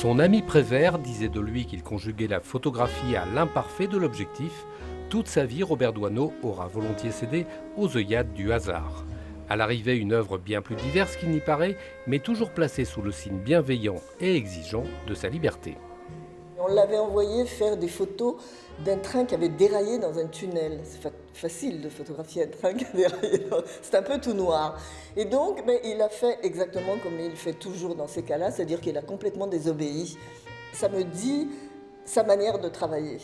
Son ami Prévert disait de lui qu'il conjuguait la photographie à l'imparfait de l'objectif. Toute sa vie, Robert Doisneau aura volontiers cédé aux œillades du hasard. À l'arrivée, une œuvre bien plus diverse qu'il n'y paraît, mais toujours placée sous le signe bienveillant et exigeant de sa liberté. On l'avait envoyé faire des photos d'un train qui avait déraillé dans un tunnel. C'est facile de photographier un train qui a déraillé. C'est un peu tout noir. Et donc, il a fait exactement comme il fait toujours dans ces cas-là, c'est-à-dire qu'il a complètement désobéi. Ça me dit sa manière de travailler,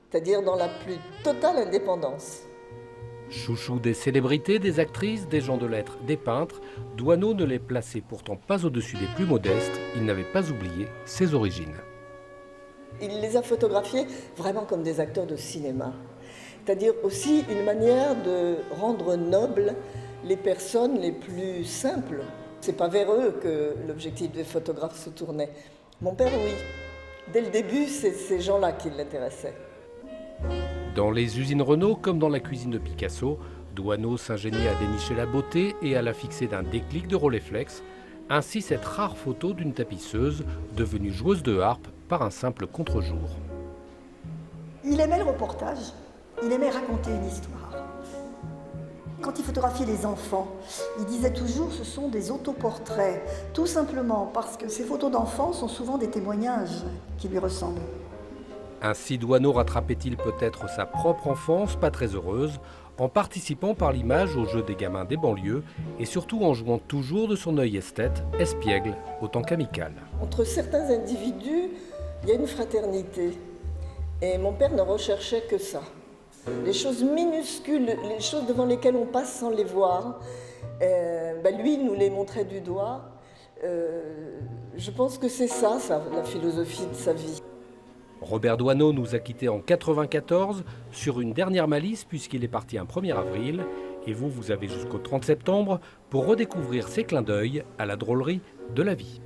c'est-à-dire dans la plus totale indépendance. Chouchou des célébrités, des actrices, des gens de lettres, des peintres, Doisneau ne les plaçait pourtant pas au-dessus des plus modestes. Il n'avait pas oublié ses origines. Il les a photographiés vraiment comme des acteurs de cinéma. C'est-à-dire aussi une manière de rendre nobles les personnes les plus simples. C'est pas vers eux que l'objectif des photographes se tournait. Mon père, oui. Dès le début, c'est ces gens-là qui l'intéressaient. Dans les usines Renault, comme dans la cuisine de Picasso, Doisneau s'ingéniait à dénicher la beauté et à la fixer d'un déclic de Rolleiflex. Ainsi cette rare photo d'une tapisseuse devenue joueuse de harpe par un simple contre-jour. Il aimait le reportage, il aimait raconter une histoire. Quand il photographiait les enfants, il disait toujours ce sont des autoportraits, tout simplement parce que ces photos d'enfants sont souvent des témoignages qui lui ressemblent. Ainsi Doisneau rattrapait-il peut-être sa propre enfance, pas très heureuse, en participant par l'image aux jeux des gamins des banlieues et surtout en jouant toujours de son œil esthète, espiègle autant qu'amical. Entre certains individus, il y a une fraternité. Et mon père ne recherchait que ça. Les choses minuscules, les choses devant lesquelles on passe sans les voir, lui, il nous les montrait du doigt. Je pense que c'est ça, la philosophie de sa vie. Robert Doisneau nous a quittés en 1994 sur une dernière malice puisqu'il est parti un 1er avril. Et vous avez jusqu'au 30 septembre pour redécouvrir ses clins d'œil à la drôlerie de la vie.